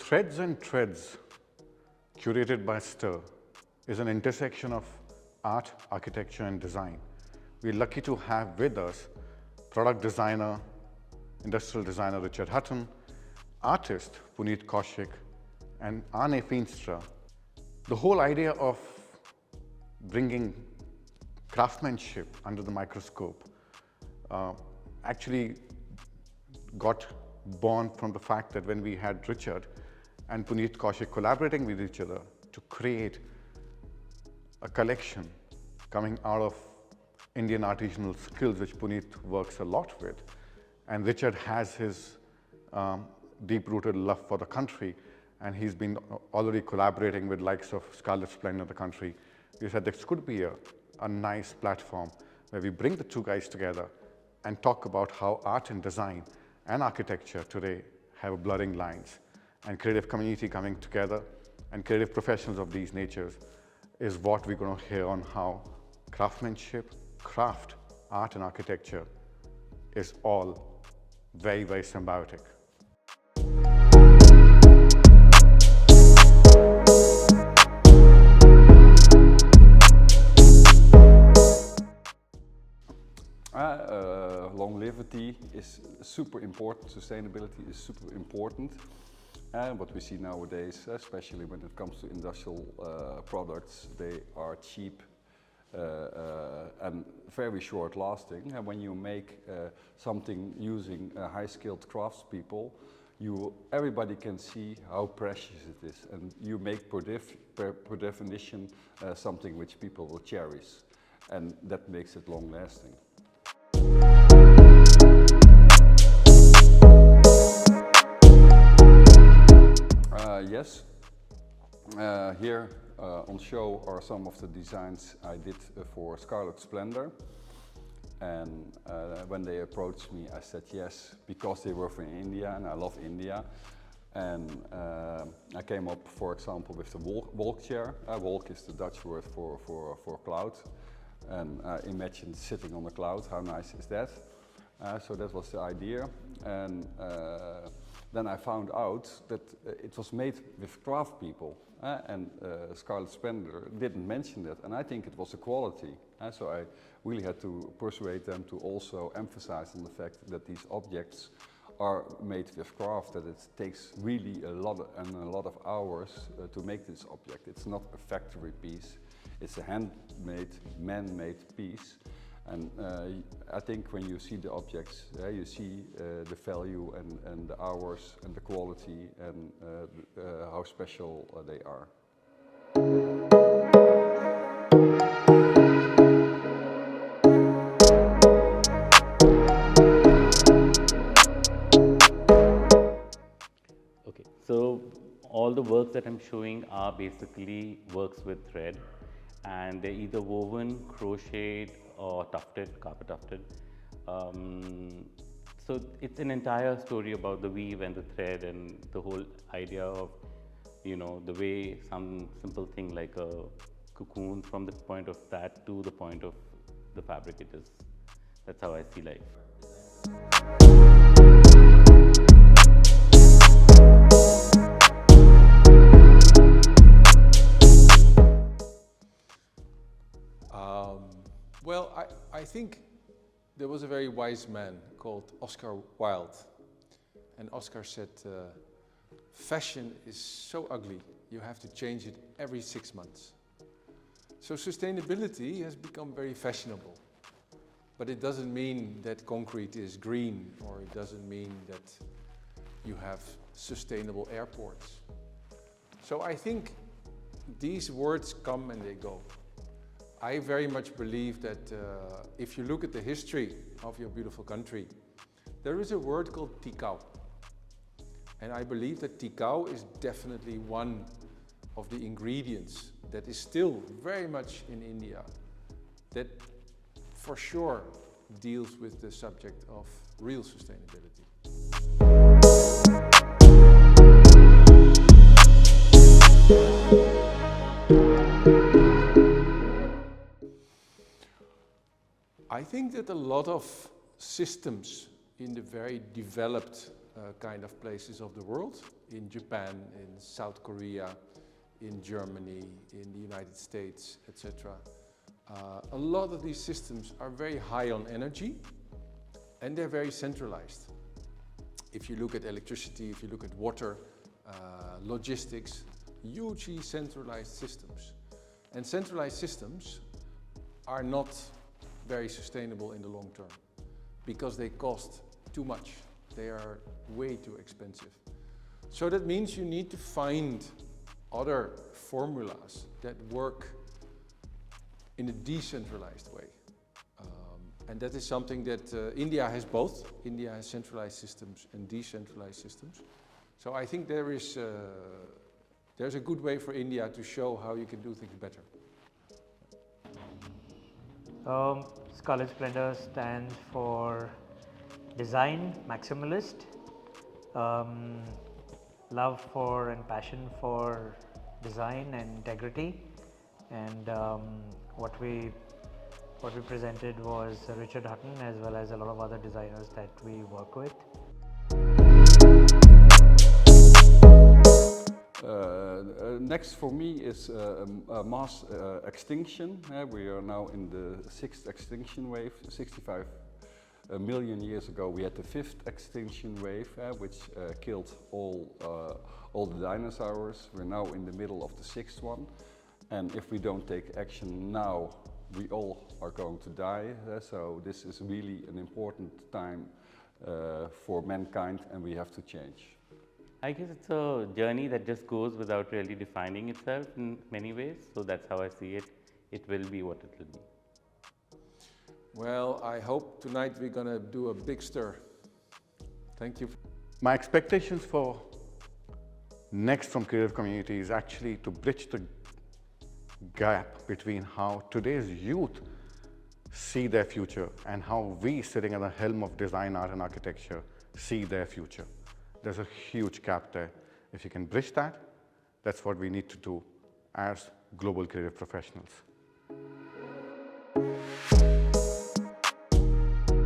Threads and Treads, curated by STIR, is an intersection of art, architecture, and design. We're lucky to have with us product designer, industrial designer Richard Hutten, artist Puneet Kaushik, and Feenstra. The whole idea of bringing craftsmanship under the microscope actually got born from the fact that when we had Richard and Puneet Kaushik collaborating with each other to create a collection coming out of Indian artisanal skills, which Puneet works a lot with, and Richard has his deep-rooted love for the country, and he's been already collaborating with likes of Scarlet Splendour in the country. We said this could be a nice platform where we bring the two guys together and talk about how art and design and architecture today have blurring lines, and creative community coming together and creative professionals of these natures is what we're going to hear on how craftsmanship, craft, art and architecture is all very, very symbiotic. Longevity is super important, sustainability is super important. And what we see nowadays, especially when it comes to industrial products, they are cheap and very short lasting. And when you make something using high-skilled craftspeople, everybody can see how precious it is, and you make per definition something which people will cherish, and that makes it long lasting. Yes, here on show are some of the designs I did for Scarlet Splendour, and when they approached me I said yes, because they were from India and I love India. And I came up, for example, with the walk chair. Walk is the Dutch word for cloud, and I imagined sitting on a cloud. How nice is that? So that was the idea, and then I found out that it was made with craft people, and Scarlet Splendour didn't mention that, and I think it was a quality. So I really had to persuade them to also emphasize on the fact that these objects are made with craft, that it takes really a lot of hours to make this object. It's not a factory piece, it's a handmade, man-made piece. And I think when you see the objects, you see the value and the hours and the quality and how special they are. Okay, so all the works that I'm showing are basically works with thread, and they're either woven, crocheted, or tufted, carpet tufted. So it's an entire story about the weave and the thread and the whole idea of, the way some simple thing like a cocoon, from the point of that to the point of the fabric it is. That's how I see life. Well, I think there was a very wise man called Oscar Wilde, and Oscar said, fashion is so ugly, you have to change it every 6 months. So sustainability has become very fashionable, but it doesn't mean that concrete is green, or it doesn't mean that you have sustainable airports. So I think these words come and they go. I very much believe that if you look at the history of your beautiful country, there is a word called tikau. And I believe that tikau is definitely one of the ingredients that is still very much in India, that for sure deals with the subject of real sustainability. I think that a lot of systems in the very developed kind of places of the world in Japan, in South Korea, in Germany, in the United States, etc. A lot of these systems are very high on energy and they're very centralized. If you look at electricity, if you look at water, logistics, hugely centralized systems. And centralized systems are not very sustainable in the long term because they cost too much. They are way too expensive. So that means you need to find other formulas that work in a decentralized way. And that is something that India has both. India has centralized systems and decentralized systems. So I think there's a good way for India to show how you can do things better. Scarlet Splendour stands for design maximalist, love for and passion for design and integrity, and what we presented was Richard Hutten as well as a lot of other designers that we work with. Next for me is mass extinction. We are now in the 6th extinction wave. 65 million years ago we had the 5th extinction wave, which killed all the dinosaurs. We're now in the middle of the 6th one, and if we don't take action now, we all are going to die. So this is really an important time for mankind, and we have to change. I guess it's a journey that just goes without really defining itself in many ways. So that's how I see it. It will be what it will be. Well, I hope tonight we're going to do a big stir. Thank you. My expectations for next from creative community is actually to bridge the gap between how today's youth see their future and how we, sitting at the helm of design, art and architecture, see their future. There's a huge gap there. If you can bridge that, that's what we need to do as global creative professionals.